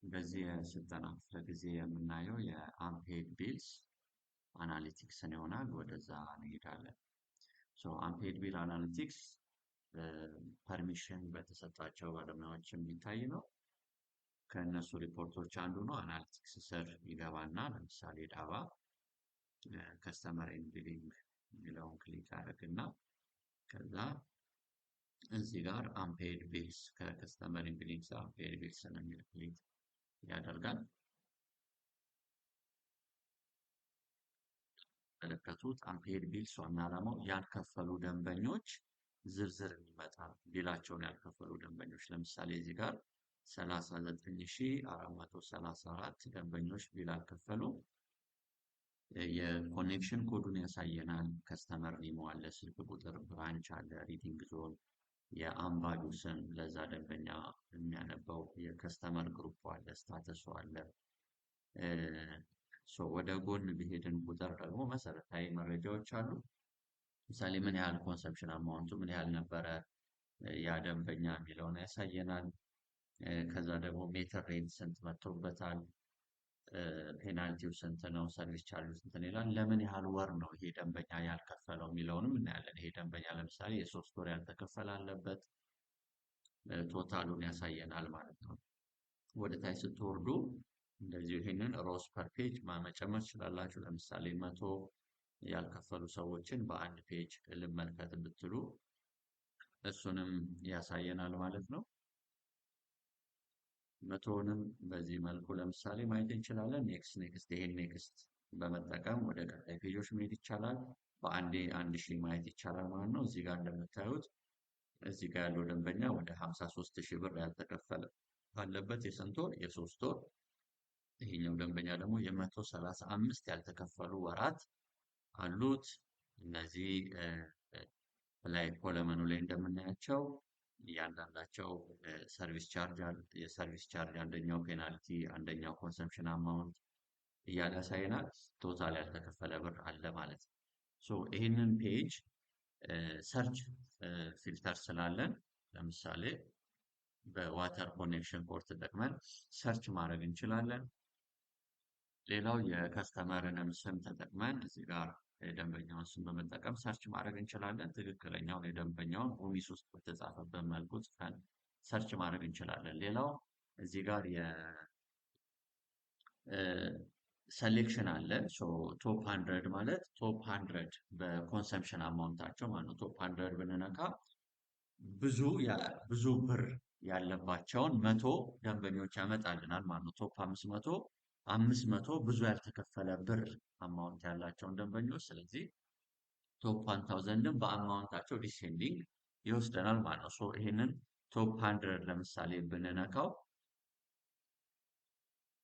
በዚህ የስልጠና ክፍለ ጊዜ የምናየው የአንፔድ ቢልስ አናሊቲክስን ይሆናል። ወደዛ እንሄዳለን። አንፔድ ቢል አናሊቲክስ ፐርሚሽን በተሰጣቸው ባለሙያዎች የሚታይ ነው። ከእነሱ ሪፖርቶች አንዱ ነው። አናሊቲክስ ስር ይገባና ለምሳሌ ዳባ ከስተመር ቢሊንግ የሚለውን ክሊክ ያደርግና ከዛ እዚህ ጋር አንፔድ ቢልስ ከከስተመር ቢሊንግ አንፔድ ቢልስን የሚል ክሊክ ያደርጋል። መለከቱት አንፔድ ቢልስ ዋና ዓላማው ያልከፈሉ ደንበኞች ዝርዝር የሚመጣ ቢላቸውን ያልከፈሉ ደንበኞች ለምሳሌ እዚህ ጋር 39434 ደንበኞች ቢል አልከፈሉ። የኮኔክሽን ኮዱን ያሳየናል። ከስተመር ኔም አለ፣ ስልክ ቁጥር፣ ብራንች አለ፣ ሪዲንግ ዞን፣ የአንባቢው ስም ለዛ ደንበኛ የሚያነበው የከስተመር ግሩፕ አለ፣ ስታተሱ አለ። ወደ ጎን ብሄድን ቁጥር ደግሞ መሰረታዊ መረጃዎች አሉ። ለምሳሌ ምን ያህል ኮንሰምፕሽን አማውንቱ ምን ያህል ነበረ ያ ደንበኛ የሚለውን ያሳየናል። ከዛ ደግሞ ሜትር ሬት ስንት መጥቶበታል፣ ፔናልቲው ስንት ነው፣ ሰርቪስ ቻርጅ ስንት ነው ይላል። ለምን ያህል ወር ነው ይሄ ደንበኛ ያልከፈለው የሚለውንም እናያለን። ይሄ ደንበኛ ለምሳሌ የ3 ወር ያልተከፈለ አለበት፣ ቶታሉን ያሳየናል ማለት ነው። ወደ ታች ስትወርዱ እንደዚሁ ይሄንን ሮስ ፐር ፔጅ መጨመር ትችላላችሁ። ለምሳሌ 100 ያልከፈሉ ሰዎችን በአንድ ፔጅ ልመልከት ብትሉ እሱንም ያሳየናል ማለት ነው። 100ንም በዚህ መልኩ ለምሳሌ ማየት እንችላለን። ኔክስት ይሄን ኔክስት በመጠቀም ወደ ቀጣይ ፔጆች መሄድ ይቻላል። በአንዴ 1000 ማየት ይቻላል ማለት ነው። እዚህ ጋር እንደምታዩት እዚህ ጋር ያለው ደንበኛ ወደ 53000 ብር ያልተከፈለ ባለበት የስንት ወር? የ3 ወር። ይሄኛው ደንበኛ ደግሞ የ135 ያልተከፈሉ ወራት አሉት። እነዚህ ላይ ኮለመኑ ላይ እንደምናያቸው እያንዳንዳቸው ሰርቪስ ቻርጅ የሰርቪስ ቻርጅ አንደኛው ፔናልቲ፣ አንደኛው ኮንሰምፕሽን አማውንት እያለ ያሳየናል። ቶታል ያልተከፈለ ብር አለ ማለት ነው። ይህንን ፔጅ ሰርች ፊልተር ስላለን ለምሳሌ በዋተር ኮኔክሽን ኮድ ተጠቅመን ሰርች ማድረግ እንችላለን። ሌላው የከስተመርንም ስም ተጠቅመን እዚህ ጋር የደንበኛውን ስም በመጠቀም ሰርች ማድረግ እንችላለን። ትክክለኛውን የደንበኛውን ኦሚስ ውስጥ በተጻፈበት መልኩ ጽፈን ሰርች ማድረግ እንችላለን። ሌላው እዚህ ጋር ሰሌክሽን አለ። ቶፕ 100 ማለት ቶፕ 100 በኮንሰምፕሽን አማውንታቸው ማለት ነው። ቶፕ 100 ብንነካ ብዙ ብር ያለባቸውን 100 ደንበኞች ያመጣልናል ማለት ነው። ቶፕ 500 ብዙ ያልተከፈለ ብር አማውንት ያላቸውን ደንበኞች። ስለዚህ ቶፕ 1000ን በአማውንታቸው ዲሴንዲንግ ይወስደናል ማለት ነው። ይሄንን ቶፕ 100 ለምሳሌ ብንነካው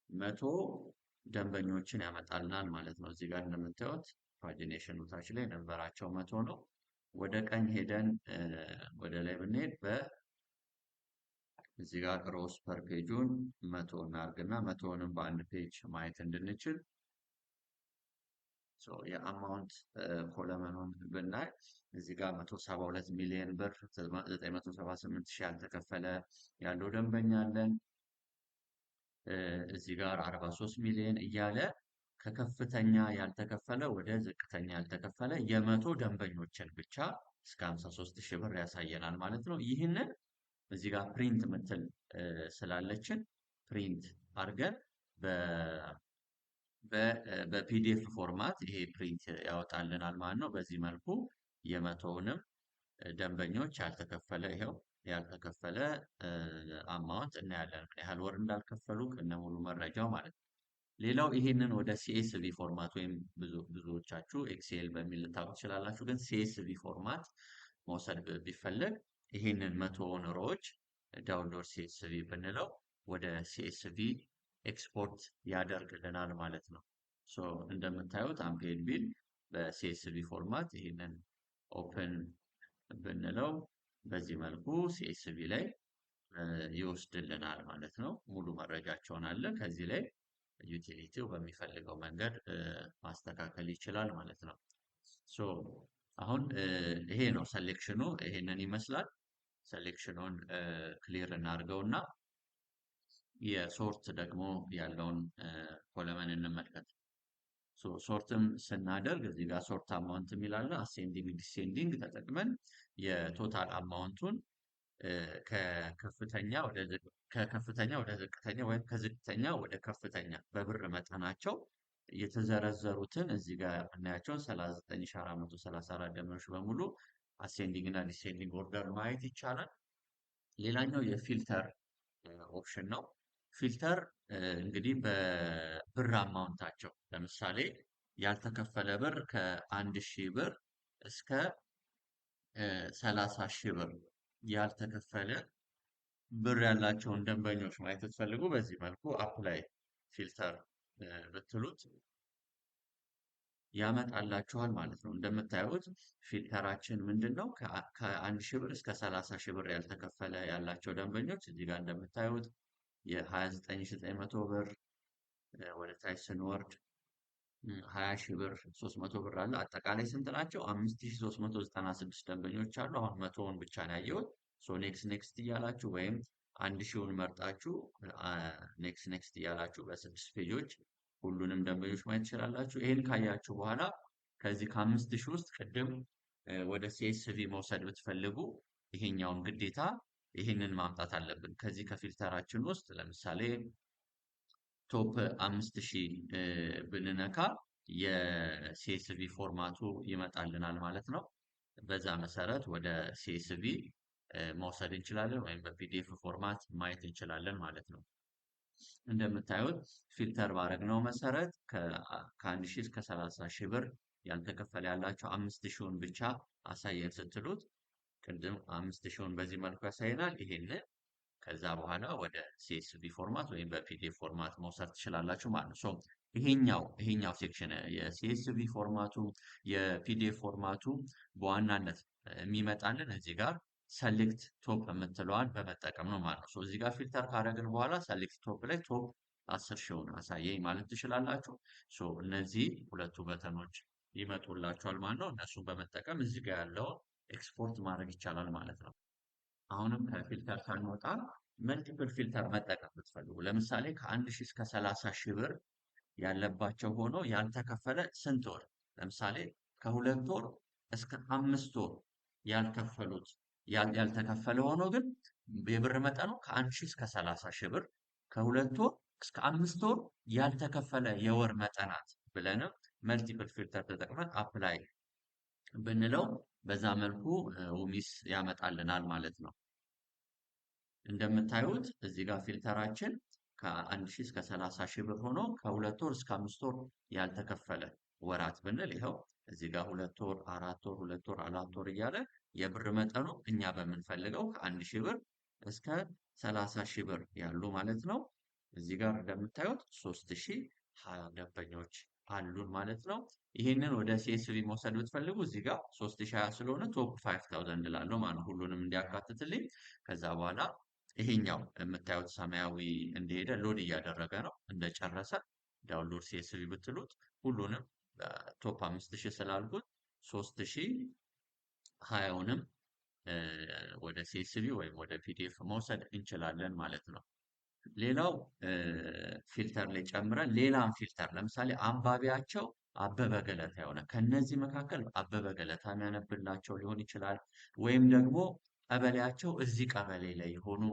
100 ደንበኞችን ያመጣልናል ማለት ነው። እዚህ ጋር እንደምታዩት ፓጂኔሽኑ ታች ላይ ነንበራቸው 100 ነው። ወደ ቀኝ ሄደን ወደ ላይ ብንሄድ እዚህ ጋር ሮስ ፐር ፔጁን 100 እናርግና 100ንም በአንድ ፔጅ ማየት እንድንችል የአማውንት ኮለመኑን ብናይ እዚህ ጋር 172 ሚሊዮን ብር 978 ሺህ ያልተከፈለ ያለው ደንበኛ አለን። እዚህ ጋር 43 ሚሊዮን እያለ ከከፍተኛ ያልተከፈለ ወደ ዝቅተኛ ያልተከፈለ የ100 ደንበኞችን ብቻ እስከ 53 ሺህ ብር ያሳየናል ማለት ነው። ይህንን እዚህ ጋር ፕሪንት ምትል ስላለችን ፕሪንት አድርገን በፒዲኤፍ ፎርማት ይሄ ፕሪንት ያወጣልናል ማለት ነው። በዚህ መልኩ የ100ንም ደንበኞች ያልተከፈለ ይሄው ያልተከፈለ አማውንት እናያለን። ምን ያህል ወር እንዳልከፈሉ ከነ ሙሉ መረጃው ማለት ነው። ሌላው ይሄንን ወደ ሲኤስቪ ፎርማት ወይም ብዙዎቻችሁ ኤክሴል በሚል ልታውቁ ትችላላችሁ፣ ግን ሲኤስቪ ፎርማት መውሰድ ቢፈለግ ይሄንን 100 ሮዎች ዳውንሎድ ሲኤስቪ ብንለው ወደ ሲኤስቪ ኤክስፖርት ያደርግልናል ማለት ነው። እንደምታዩት አንፔድ ቢል በሲኤስቪ ፎርማት ይሄንን ኦፕን ብንለው በዚህ መልኩ ሲኤስቪ ላይ ይወስድልናል ማለት ነው። ሙሉ መረጃቸውን አለ። ከዚህ ላይ ዩቲሊቲው በሚፈልገው መንገድ ማስተካከል ይችላል ማለት ነው። አሁን ይሄ ነው ሰሌክሽኑ፣ ይሄንን ይመስላል። ሰሌክሽኑን ክሊር እናድርገውና የሶርት ደግሞ ያለውን ኮለመን እንመልከት። ሶርትም ስናደርግ እዚህ ጋር ሶርት አማውንት የሚላለ አሴንዲንግ ዲሴንዲንግ ተጠቅመን የቶታል አማውንቱን ከከፍተኛ ወደ ዝቅተኛ ወይም ከዝቅተኛ ወደ ከፍተኛ በብር መጠናቸው የተዘረዘሩትን እዚህ ጋር የምናያቸውን 39434 ደንበኞች በሙሉ አሴንዲንግ እና ዲሴንዲንግ ኦርደር ማየት ይቻላል። ሌላኛው የፊልተር ኦፕሽን ነው። ፊልተር እንግዲህ በብር አማውንታቸው ለምሳሌ ያልተከፈለ ብር ከ1000 ብር እስከ 30,000 ብር ያልተከፈለ ብር ያላቸውን ደንበኞች ማየት ብትፈልጉ በዚህ መልኩ አፕላይ ፊልተር ብትሉት ያመጣላችኋል ማለት ነው። እንደምታዩት ፊልተራችን ምንድን ነው? ከ1000 ብር እስከ 30,000 ብር ያልተከፈለ ያላቸው ደንበኞች እዚህ ጋር እንደምታዩት የ29,900 ብር ወደ ታች ስንወርድ 20,000 ብር 300 ብር አለ። አጠቃላይ ስንት ናቸው? 5,396 ደንበኞች አሉ። አሁን መቶውን ብቻ ነው ያየሁት። ኔክስት እያላችሁ ወይም 1,000ውን መርጣችሁ ኔክስት እያላችሁ በ6 ፔጆች ሁሉንም ደንበኞች ማየት ትችላላችሁ። ይህን ካያችሁ በኋላ ከዚህ ከ5,000 ውስጥ ቅድም ወደ ሲኤስቪ መውሰድ ብትፈልጉ ይሄኛውን ግዴታ ይህንን ማምጣት አለብን። ከዚህ ከፊልተራችን ውስጥ ለምሳሌ ቶፕ 5,000 ብንነካ የሲኤስቪ ፎርማቱ ይመጣልናል ማለት ነው። በዛ መሰረት ወደ ሲኤስቪ መውሰድ እንችላለን ወይም በፒዲኤፍ ፎርማት ማየት እንችላለን ማለት ነው። እንደምታዩት ፊልተር ባረግነው መሰረት ከ1,000 እስከ 30,000 ብር ያልተከፈለ ያላቸው 5,000ውን ብቻ አሳየን ስትሉት ቅድም 5,000ውን በዚህ መልኩ ያሳየናል። ይሄንን ከዛ በኋላ ወደ ሲኤስቪ ፎርማት ወይም በፒዲኤፍ ፎርማት መውሰድ ትችላላችሁ ማለት ነው። ይሄኛው ሴክሽን የሲኤስቪ ፎርማቱ የፒዲኤፍ ፎርማቱ በዋናነት የሚመጣልን እዚህ ጋር ሰሌክት ቶፕ የምትለዋን በመጠቀም ነው ማለት ነው። እዚህ ጋር ፊልተር ካደረግን በኋላ ሰሌክት ቶፕ ላይ ቶፕ 10,000ውን አሳየኝ ማለት ትችላላችሁ። እነዚህ ሁለቱ በተኖች ይመጡላችኋል ማለት ነው። እነሱን በመጠቀም እዚህ ጋር ያለውን ኤክስፖርት ማድረግ ይቻላል ማለት ነው። አሁንም ከፊልተር ሳንወጣ መልቲፕል ፊልተር መጠቀም ብትፈልጉ ለምሳሌ ከ1,000 እስከ 30,000 ብር ያለባቸው ሆኖ ያልተከፈለ ስንት ወር ለምሳሌ ከ2 ወር እስከ 5 ወር ያልከፈሉት ያልተከፈለ ሆኖ ግን የብር መጠኑ ከ1,000 እስከ 30,000 ብር ከ2 ወር እስከ 5 ወር ያልተከፈለ የወር መጠናት ብለንም መልቲፕል ፊልተር ተጠቅመን አፕላይ ብንለው በዛ መልኩ ውሚስ ያመጣልናል ማለት ነው። እንደምታዩት እዚህ ጋር ፊልተራችን ከ1,000 እስከ 30,000 ብር ሆኖ ከ2 ወር እስከ 5 ወር ያልተከፈለ ወራት ብንል ይኸው እዚህ ጋር 2 ወር፣ 4 ወር፣ 2 ወር፣ 4 ወር እያለ የብር መጠኑ እኛ በምንፈልገው ከ1,000 ብር እስከ 30,000 ብር ያሉ ማለት ነው። እዚህ ጋር እንደምታዩት 3,020 ደንበኞች አሉን ማለት ነው። ይህንን ወደ ሲኤስቪ መውሰድ ብትፈልጉ እዚህ ጋር 3,020 ስለሆነ ቶፕ 5,000 እላለሁ ማለት ነው፣ ሁሉንም እንዲያካትትልኝ። ከዛ በኋላ ይሄኛው የምታዩት ሰማያዊ እንደሄደ ሎድ እያደረገ ነው። እንደጨረሰ ዳውንሎድ ሲኤስቪ ብትሉት ሁሉንም ቶፕ 5,000 ስላልኩት 3,020ውንም ወደ ሲኤስቪ ወይም ወደ ፒዲኤፍ መውሰድ እንችላለን ማለት ነው። ሌላው ፊልተር ላይ ጨምረን ሌላም ፊልተር ለምሳሌ አንባቢያቸው አበበ ገለታ የሆነ ከነዚህ መካከል አበበ ገለታ የሚያነብላቸው ሊሆን ይችላል። ወይም ደግሞ ቀበሌያቸው እዚህ ቀበሌ ላይ የሆኑ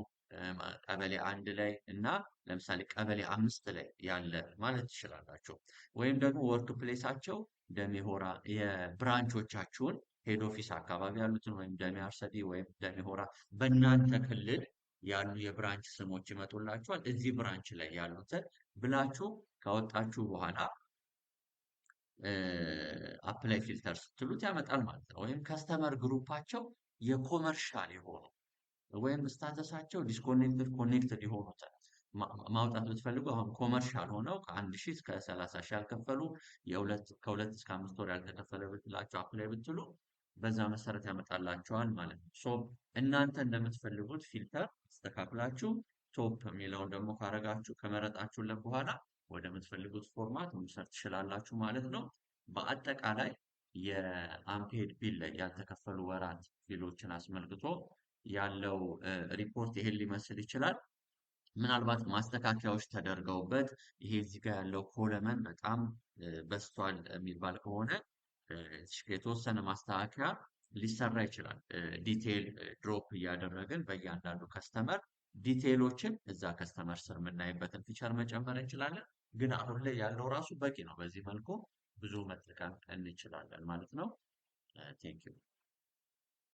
ቀበሌ 1 ላይ እና ለምሳሌ ቀበሌ 5 ላይ ያለ ማለት ትችላላችሁ። ወይም ደግሞ ወርክ ፕሌሳቸው ደሜ ሆራ የብራንቾቻችሁን ሄድ ኦፊስ አካባቢ ያሉትን ወይም ደሜ አርሰዲ ወይም ደሜ ሆራ በእናንተ ክልል ያሉ የብራንች ስሞች ይመጡላችኋል። እዚህ ብራንች ላይ ያሉትን ብላችሁ ካወጣችሁ በኋላ አፕላይ ፊልተር ስትሉት ያመጣል ማለት ነው። ወይም ከስተመር ግሩፓቸው የኮመርሻል የሆኑ ወይም ስታተሳቸው ዲስኮኔክትድ ኮኔክትድ የሆኑትን ማውጣት ብትፈልጉ አሁን ኮመርሻል ሆነው ከ1,000 እስከ 30,000 ያልከፈሉ ከ2 እስከ 5 ወር ያልተከፈለ ብትላቸው አፕላይ ብትሉ በዛ መሰረት ያመጣላቸዋል ማለት ነው። እናንተ እንደምትፈልጉት ፊልተር አስተካክላችሁ ቶፕ የሚለውን ደግሞ ካረጋችሁ ከመረጣችሁለት በኋላ ወደምትፈልጉት ፎርማት መውሰድ ትችላላችሁ ማለት ነው። በአጠቃላይ የአምፔድ ቢል ላይ ያልተከፈሉ ወራት ቢሎችን አስመልክቶ ያለው ሪፖርት ይሄን ሊመስል ይችላል። ምናልባት ማስተካከያዎች ተደርገውበት ይሄ እዚህ ጋር ያለው ኮለመን በጣም በስቷል የሚባል ከሆነ የተወሰነ ማስተካከያ ሊሰራ ይችላል። ዲቴይል ድሮፕ እያደረግን በእያንዳንዱ ከስተመር ዲቴይሎችን እዛ ከስተመር ስር የምናይበትን ፊቸር መጨመር እንችላለን። ግን አሁን ላይ ያለው ራሱ በቂ ነው። በዚህ መልኩ ብዙ መጠቀም እንችላለን ማለት ነው። ቴንኪው